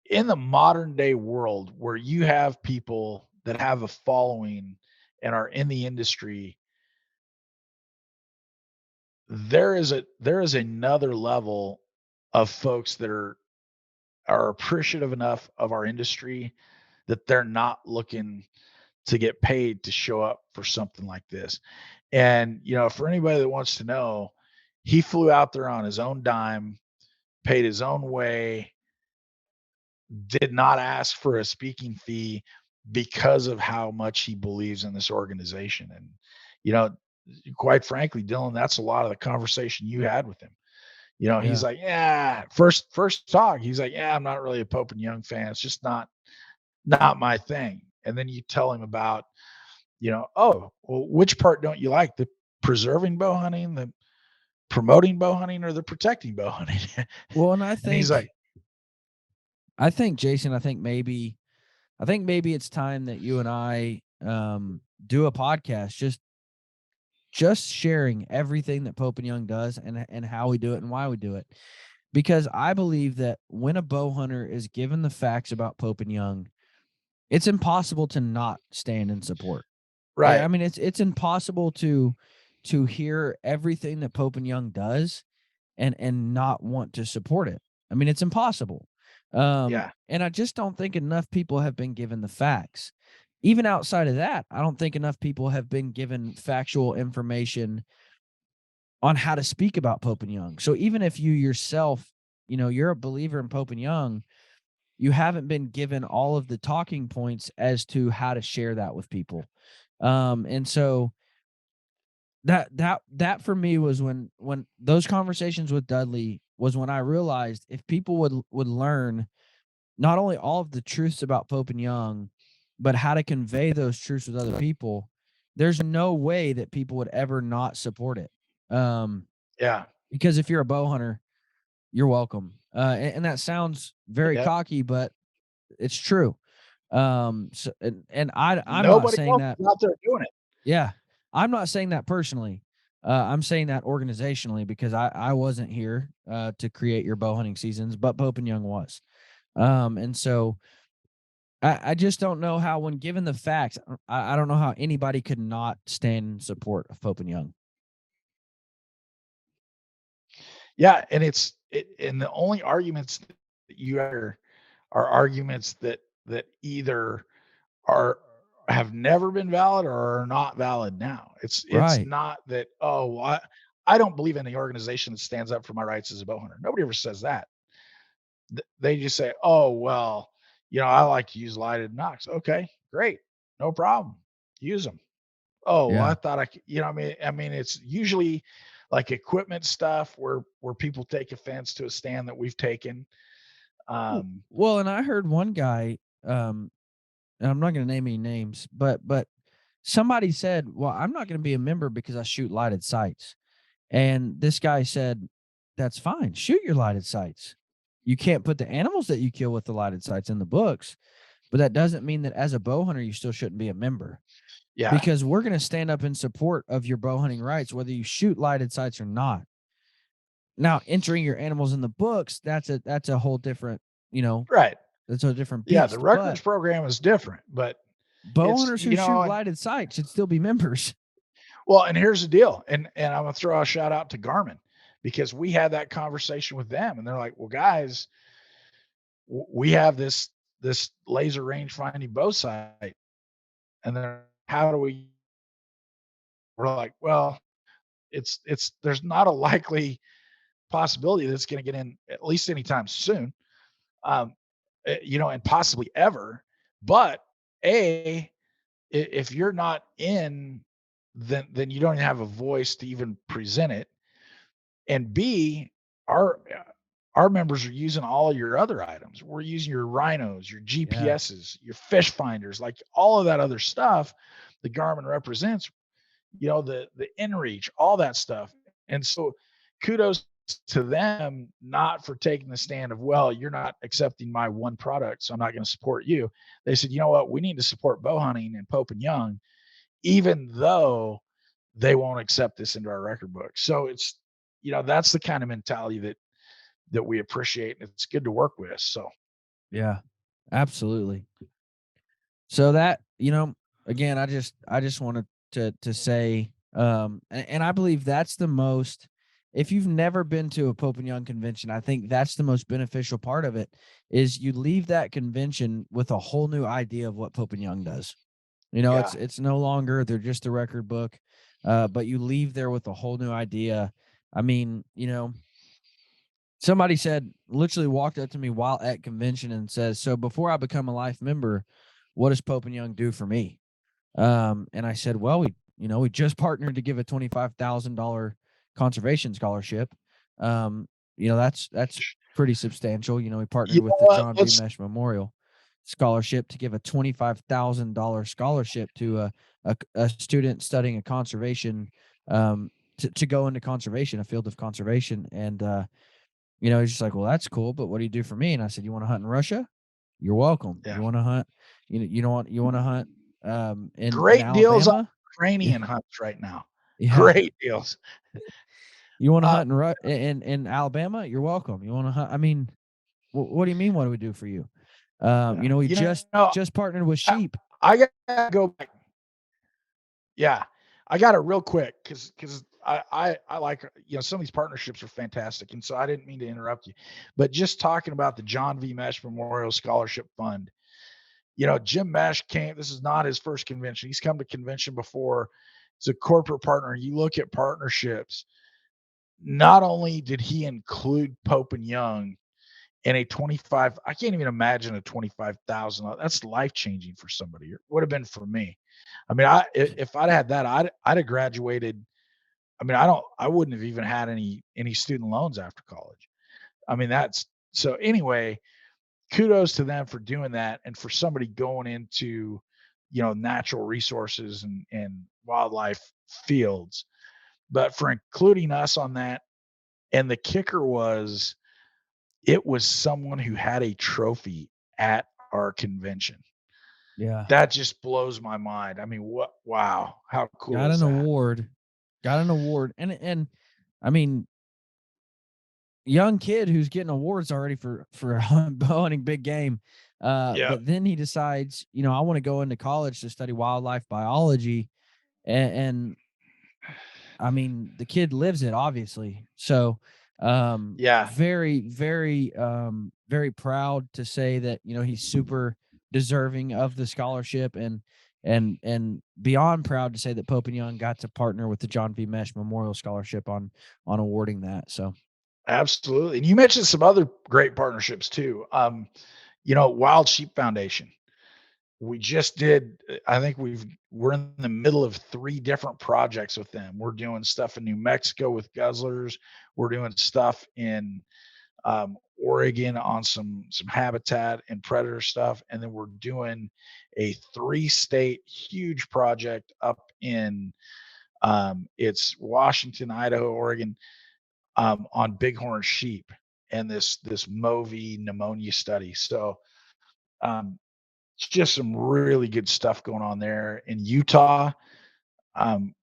in the modern day world where you have people that have a following and are in the industry, there is another level of folks that are appreciative enough of our industry that they're not looking to get paid to show up for something like this. And you know, for anybody that wants to know, he flew out there on his own dime, paid his own way, did not ask for a speaking fee because of how much he believes in this organization. And, you know, quite frankly, Dylan, that's a lot of the conversation you had with him. You know, he's Yeah. like, yeah, first talk, he's like, yeah, I'm not really a Pope and Young fan. It's just not my thing. And then you tell him about, you know, oh, well, which part don't you like? The preserving bow hunting, the promoting bow hunting, or the protecting bow hunting? Well, and And he's like, I think Jason, I think maybe it's time that you and I do a podcast just sharing everything that Pope and Young does and how we do it and why we do it. Because I believe that when a bow hunter is given the facts about Pope and Young, it's impossible to not stand in support. Yeah, I right, mean it's impossible to hear everything that Pope and Young does and not want to support it. I mean, it's impossible. yeah, And I just don't think enough people have been given the facts. Even outside of that, I don't think enough people have been given factual information on how to speak about Pope and Young. So even if you yourself, you're a believer in Pope and Young, you haven't been given all of the talking points as to how to share that with people. And so that for me was when those conversations with Dudley was when I realized if people would learn not only all of the truths about Pope and Young, but how to convey those truths with other people, there's no way that people would ever not support it. yeah, Because if you're a bow hunter, you're welcome. And that sounds very yeah. cocky, but it's true. So and I'm not Nobody saying else that. is out there doing it. Yeah, I'm not saying that personally. I'm saying that organizationally because I wasn't here to create your bow hunting seasons, but Pope and Young was. And so I just don't know how, when given the facts, I don't know how anybody could not stand in support of Pope and Young. Yeah, and and the only arguments that you hear are arguments that either are have never been valid or are not valid now. It's Right. not that, oh, well, I don't believe in the organization that stands up for my rights as a bow hunter. Nobody ever says that. They just say, oh, well, I like to use lighted nocks. Okay, great, no problem, use them. Oh, well, I Yeah. thought I mean, it's usually like equipment stuff where people take offense to a stand that we've taken. Um, Well, and I heard one guy, and I'm not going to name any names, but somebody said, "Well, I'm not going to be a member because I shoot lighted sights." And this guy said, "That's fine. Shoot your lighted sights. You can't put the animals that you kill with the lighted sights in the books, but that doesn't mean that as a bow hunter you still shouldn't be a member, yeah, because we're going to stand up in support of your bow hunting rights whether you shoot lighted sights or not." Now, entering your animals in the books, that's a whole different, you know, right. that's a different Yeah, the beast. records But program is different, but bow it's hunters who you shoot know, and lighted sights should still be members. well, and here's the deal, and I'm gonna throw a shout out to Garmin because we had that conversation with them, and they're like, "Well, guys, we have this laser range finding bow sight, and then how do we?" We're like, "Well, it's there's not a likely possibility that it's going to get in at least anytime soon, um, and possibly ever. But a if you're not in, then you don't have a voice to even present it. And B, our members are using all of your other items. We're using your rhinos, your Yeah. GPSs, your fish finders, like all of that other stuff the Garmin represents. The inReach, all that stuff. And so kudos to them, not for taking the stand of, well, you're not accepting my one product, so I'm not going to support you. They said, you know what, we need to support bow hunting and Pope and Young, even though they won't accept this into our record book. So that's the kind of mentality that we appreciate, and it's good to work with. So Yeah. Absolutely. So that, again, I just wanted to say, and I believe that's the most, if you've never been to a Pope and Young convention, I think that's the most beneficial part of it, is you leave that convention with a whole new idea of what Pope and Young does. yeah, It's no longer they're just a record book, but you leave there with a whole new idea. I mean, somebody said, literally walked up to me while at convention and says, "So before I become a life member, what does Pope and Young do for me?" And I said, "Well, we just partnered to give a $25,000 conservation scholarship. Um, that's pretty substantial. We you partnered with know the what? John V. Mesh Memorial Scholarship to give a $25,000 scholarship to a student studying a conservation, to go into conservation, a field of conservation." And he's just like, "Well, that's cool, but what do you do for me?" And I said, "You want to hunt in Russia? You're welcome. Yeah, You want to hunt, you want to hunt in great deals on Alabama? Yeah, Ukrainian hunts right now. yeah. Great deals. You want to Uh, hunt in Alabama? You're welcome. You want to hunt? I mean, what do you mean? What do we do for you? yeah. We You know, just partnered with I, sheep. I gotta go back. Yeah, I got it real quick because I like some of these partnerships are fantastic, and so I didn't mean to interrupt you, but just talking about the John V. Mesh Memorial Scholarship Fund. Jim Mesh came. This is not his first convention. He's come to convention before. He's a corporate partner. You look at partnerships. Not only did he include Pope and Young in a 25, I can't even imagine a 25,000. That's life changing for somebody. It would have been for me. I mean, if I'd had that, I'd have graduated. I mean, I wouldn't have even had any student loans after college. I mean, that's so anyway, kudos to them for doing that and for somebody going into, natural resources and wildlife fields, but for including us on that. And the kicker was it was someone who had a trophy at our convention. Yeah, That just blows my mind. I mean, what? Wow, how cool got is an that? award, got an award, and I mean, young kid who's getting awards already for bow hunting big game. Yeah, But then he decides, I want to go into college to study wildlife biology, and I mean, the kid lives it, obviously. So, yeah, very, very, very proud to say that he's super deserving of the scholarship, and beyond proud to say that Pope and Young got to partner with the John V. Mesh Memorial Scholarship on awarding that. So, absolutely. And you mentioned some other great partnerships too. Wild Sheep Foundation. We just did. I think we're in the middle of 3 different projects with them. We're doing stuff in New Mexico with guzzlers. We're doing stuff in Oregon on some habitat and predator stuff, and then we're doing a 3-state huge project up in it's Washington, Idaho, Oregon, on bighorn sheep and this Movi pneumonia study. So um, it's just some really good stuff going on there in Utah.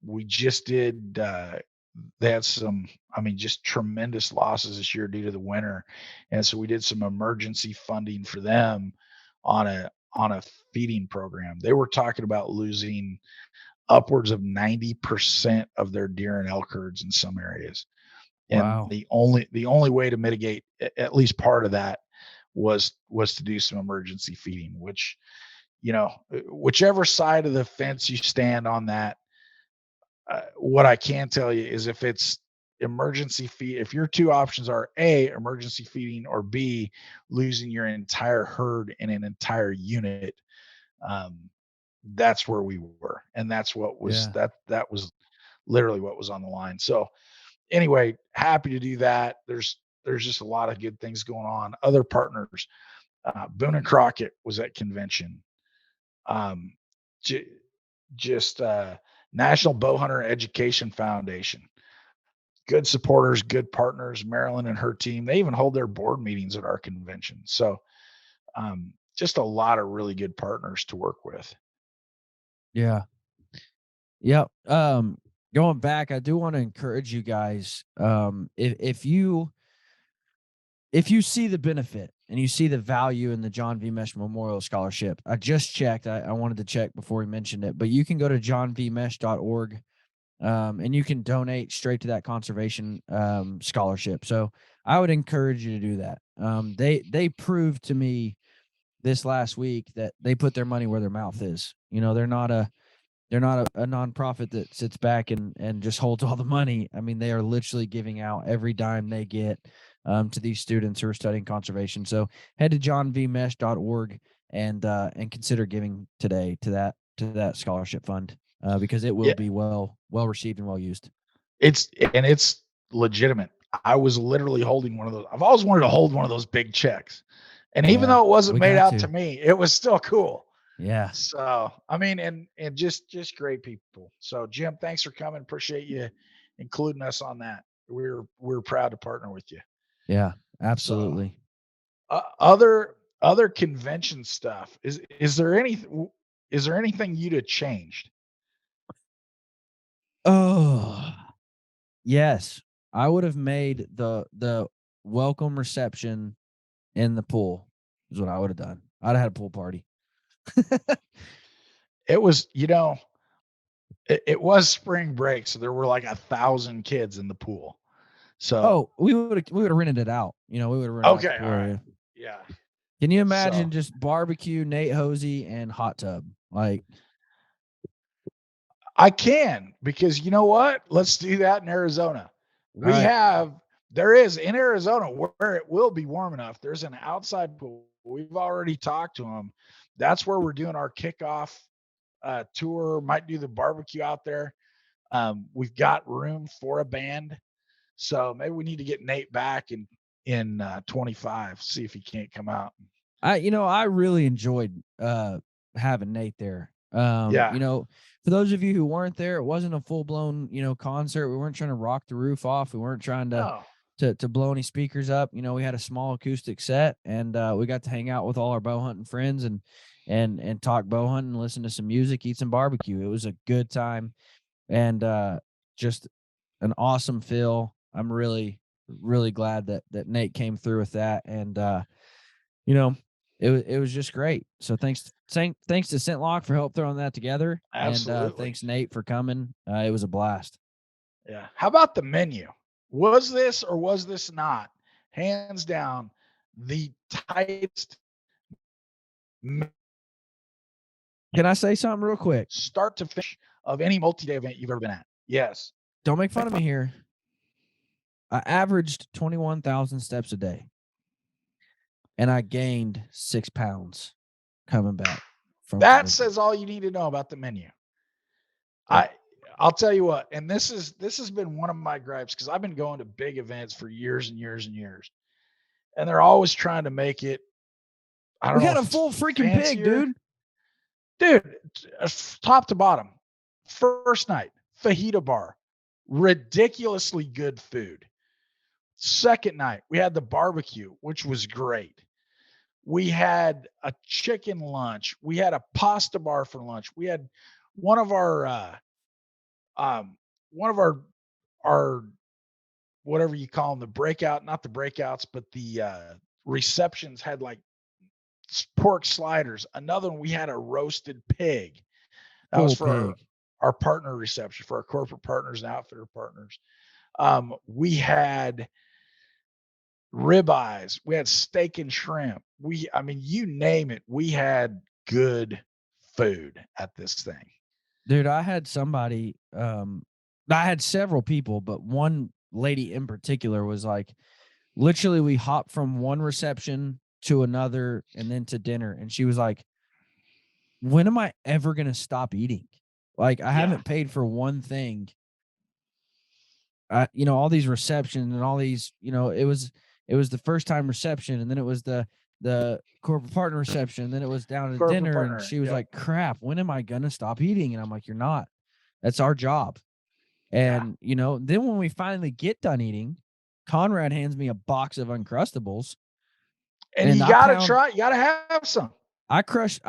We just did. They had some, I mean, just tremendous losses this year due to the winter, and so we did some emergency funding for them on a feeding program. They were talking about losing upwards of 90% of their deer and elk herds in some areas. And wow. the only way to mitigate at least part of that was to do some emergency feeding, which, whichever side of the fence you stand on that, what I can tell you is if it's emergency feed, if your 2 options are A, emergency feeding, or B, losing your entire herd in an entire unit, um, that's where we were. And that's what was Yeah. that was literally what was on the line. So anyway, happy to do that. There's just a lot of good things going on. Other partners, Boone and Crockett was at convention. Um, j- just National Bowhunter Education Foundation. Good supporters, good partners. Marilyn and her team. They even hold their board meetings at our convention. So just a lot of really good partners to work with. Yeah. Yep. Going back, I do want to encourage you guys. If you see the benefit and you see the value in the John V. Mesh Memorial Scholarship, I just checked. I wanted to check before we mentioned it, but you can go to johnvmesh.org, and you can donate straight to that conservation scholarship. So I would encourage you to do that. They proved to me this last week that they put their money where their mouth is. They're not a nonprofit that sits back and just holds all the money. I mean, they are literally giving out every dime they get to these students who are studying conservation. So head to johnvmesh.org and consider giving today to that scholarship fund, because it will Yeah, be well received and well used. it's legitimate. I was literally holding one of those. I've always wanted to hold one of those big checks. And even Yeah, though it wasn't we made got out to. to me, it was still cool. Yeah, So, I mean, and just great people. So, Jim, thanks for coming. Appreciate you including us on that. We're proud to partner with you. yeah, So, absolutely. other convention stuff. Is there anything you'd have changed? Oh, yes, I would have made the welcome reception in the pool is what I would have done. I'd have had a pool party. It was, it was spring break, so there were like 1,000 kids in the pool. So, Oh, we would have rented it out. We would have rented out the okay, pool all right, area. yeah. Can you So imagine just barbecue, Nate Hosey, and hot tub? Like, I can, because you know what? Let's do that in Arizona. all We right, have there is in Arizona where it will be warm enough. There's an outside pool. We've already talked to them. That's where we're doing our kickoff tour. Might do the barbecue out there. We've got room for a band, so maybe we need to get Nate back in 25. See if he can't come out. I really enjoyed having Nate there. Yeah. For those of you who weren't there, it wasn't a full blown, concert. We weren't trying to rock the roof off. We weren't trying to No. to blow any speakers up. We had a small acoustic set, and we got to hang out with all our bow hunting friends and talk bow hunting, listen to some music, eat some barbecue. It was a good time, and just an awesome feel. I'm really really glad that Nate came through with that, and you know, it was just great. So thanks to Scentlock for help throwing that together, and Absolutely. thanks Nate for coming. It was a blast. Yeah. How about the menu? Was this or was this not hands down the tightest Can I say something real quick? start to finish of any multi-day event you've ever been at? Yes. Don't make fun of me here. I averaged 21,000 steps a day, and I gained 6 pounds coming back from That convention. says all you need to know about the menu. Yeah. I'll tell you what, and this has been one of my gripes because I've been going to big events for years and years and years, and they're always trying to make it. I don't We know had if a it's full freaking pig, fancier, dude. top to bottom. First night, fajita bar, ridiculously good food. Second night, we had the barbecue, which was great. We had a chicken lunch. We had a pasta bar for lunch. We had one of our um one of our whatever you call them, the breakout, not the breakouts, but the receptions had like pork sliders. Another one, we had a roasted pig. That was Full for pig. our partner reception, for our corporate partners and outfitter partners. We had ribeyes, we had steak and shrimp. I mean, you name it, we had good food at this thing. Dude, I had somebody, I had several people, but one lady in particular was like, literally, we hopped from one reception to another and then to dinner. And she was like, when am I ever going to stop eating? Like, I Yeah. haven't paid for one thing. All these receptions and all these, it was the first time reception, and then it was the corporate partner reception, and then it was down to Corporate dinner. And partner. she was Yep. like, crap, when am I going to stop eating? And I'm like, you're not. That's our job. And, then when we finally get done eating, Conrad hands me a box of Uncrustables. And you gotta try, you gotta have some. I crushed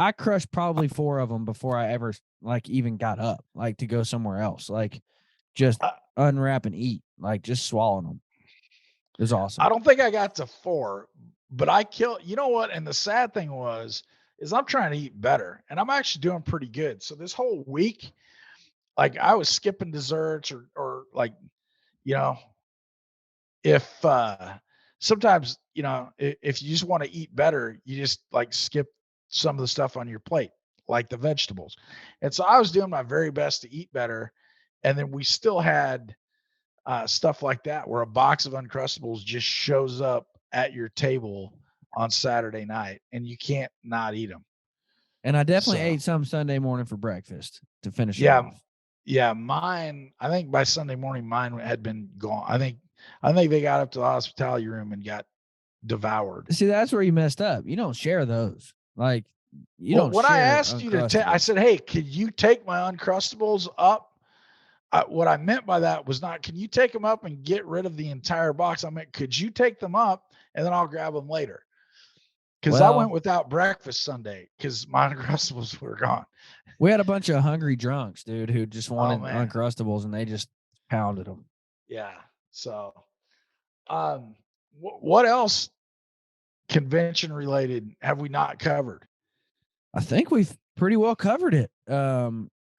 probably 4 of them before I ever like even got up, like to go somewhere else, like just unwrap and eat, like just swallowing them. It was awesome. I don't think I got to 4, but I killed. You know what? And the sad thing is I'm trying to eat better, and I'm actually doing pretty good. So this whole week, like I was skipping desserts or like, you know, if sometimes, if you just want to eat better, you just like skip some of the stuff on your plate, like the vegetables. And so I was doing my very best to eat better. And then we still had stuff like that where a box of Uncrustables just shows up at your table on Saturday night and you can't not eat them. And I definitely ate some Sunday morning for breakfast to finish it Yeah. off. Yeah. Mine, I think by Sunday morning, mine had been gone. I think they got up to the hospitality room and got devoured. See, that's where you messed up. You don't share those. Like, you don't when share I asked you to take, I said, hey, could you take my Uncrustables up? What I meant by that was not, can you take them up and get rid of the entire box? I meant, could you take them up and then I'll grab them later? Because I went without breakfast Sunday because my Uncrustables were gone. We had a bunch of hungry drunks, dude, who just wanted Uncrustables, and they just pounded them. Yeah. So, what else convention related have we not covered? I think we've pretty well covered it.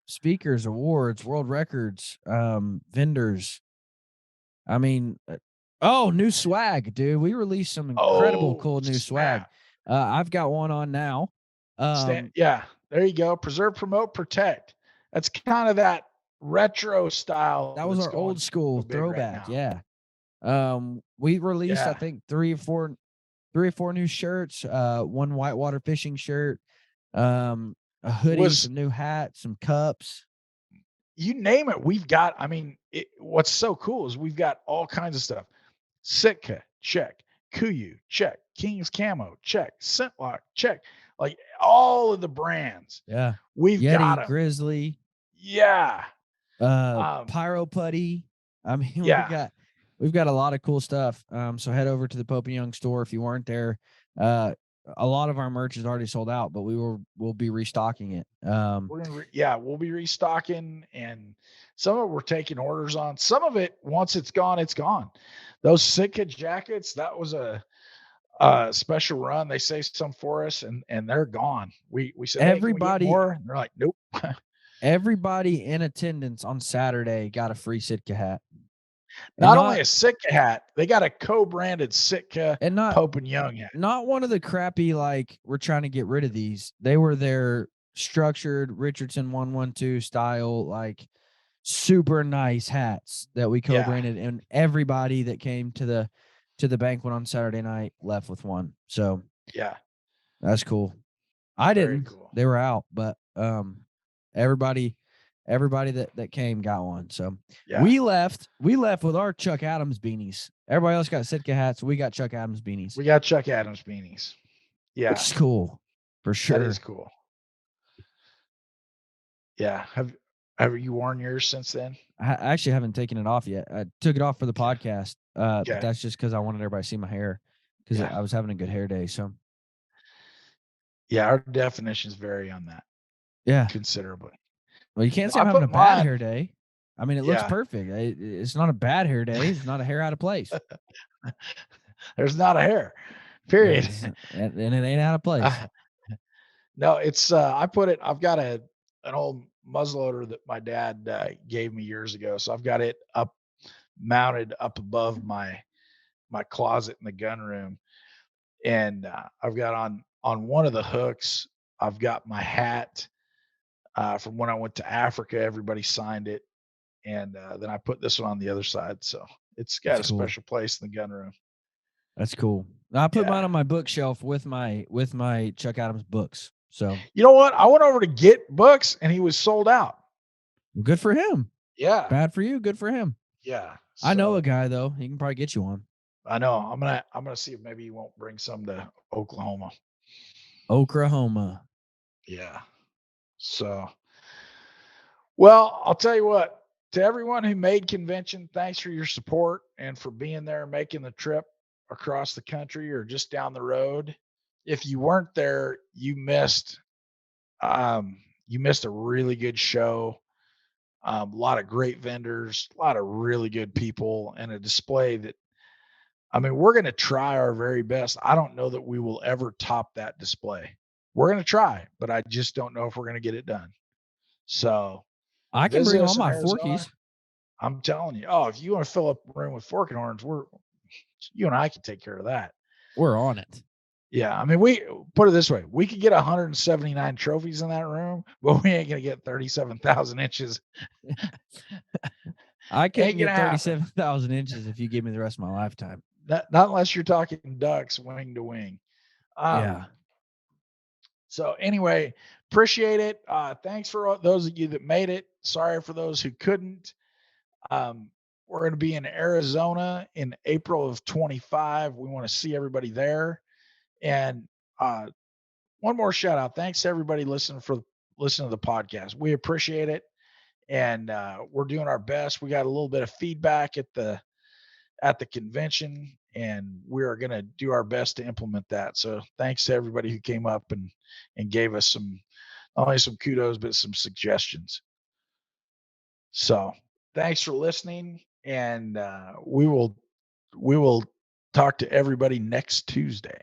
Speakers, awards, world records, vendors. I mean, new swag, dude. We released some incredible cool new swag. I've got one on now. Yeah, there you go. Preserve, promote, protect. That's kind of that retro style. That was our old school throwback. Right, yeah. We released, I think, three or four new shirts, one whitewater fishing shirt, a hoodie, some new hats, some cups. You name it, we've got. I mean, what's so cool is we've got all kinds of stuff. Sitka, check. Kuyu, check. King's Camo, check. Scentlock, check. Like all of the brands. Yeah. We've Yeti, got 'em. Grizzly. Yeah. Pyro Putty. I mean, we've got a lot of cool stuff. So head over to the Pope and Young store if you weren't there. a lot of our merch is already sold out, but we'll be restocking it. We'll be restocking, and some of it we're taking orders on. Some of it, once it's gone, it's gone. Those Sitka jackets, that was a special run. They saved some for us, and they're gone. We said, hey, can we get more? And they're like, nope. Everybody in attendance on Saturday got a free Sitka hat. Not only a Sitka hat, they got a co-branded Sitka and not Pope and Young hat. Not one of the crappy, like, we're trying to get rid of these. They were their structured Richardson 112 style, like, super nice hats that we co-branded, and everybody that came to the banquet on Saturday night left with one. So yeah, that's cool. I didn't. Cool. They were out, but everybody that came got one. So we left with our Chuck Adams beanies. Everybody else got Sitka hats. We got Chuck Adams beanies. We got Chuck Adams beanies. Yeah, which is cool for sure. That is cool. Yeah. Have you worn yours since then? I actually haven't taken it off yet. I took it off for the podcast, but that's just because I wanted everybody to see my hair, because I was having a good hair day. So yeah, our definitions vary on that. Yeah, considerably. Well, you can't say I'm having a bad hair day. I mean, it looks perfect. It's not a bad hair day. It's not a hair out of place. There's not a hair, period. And it ain't out of place. No, it's I've got an old muzzleloader that my dad gave me years ago. So I've got it mounted up above my closet in the gun room. And I've got on one of the hooks, I've got my hat from when I went to Africa. Everybody signed it. And then I put this one on the other side. So it's got a special place in the gun room. That's cool. I put mine on my bookshelf with my Chuck Adams books. So you know what? I went over to get books and he was sold out. Good for him. Yeah. Bad for you. Good for him. Yeah. So, I know a guy though. He can probably get you one. I know. I'm gonna see if maybe he won't bring some to Oklahoma. Yeah. So, well, I'll tell you what. To everyone who made convention, thanks for your support and for being there, making the trip across the country or just down the road. If you weren't there, you missed a really good show. A lot of great vendors, a lot of really good people, and a display that, I mean, we're going to try our very best. I don't know that we will ever top that display. We're going to try, but I just don't know if we're going to get it done. So I can bring all my forkies. I'm telling you. Oh, if you want to fill up a room with fork and horns, you and I can take care of that. We're on it. Yeah. I mean, we put it this way. We could get 179 trophies in that room, but we ain't going to get 37,000 inches. I can't get 37,000 inches if you give me the rest of my lifetime. Not unless you're talking ducks wing to wing. So anyway, appreciate it. Thanks for those of you that made it. Sorry for those who couldn't. We're going to be in Arizona in April of 25. We want to see everybody there. And one more shout out. Thanks to everybody listening to the podcast. We appreciate it. And we're doing our best. We got a little bit of feedback at the convention, and we are going to do our best to implement that. So thanks to everybody who came up and gave us not only some kudos, but some suggestions. So thanks for listening, and we will talk to everybody next Tuesday.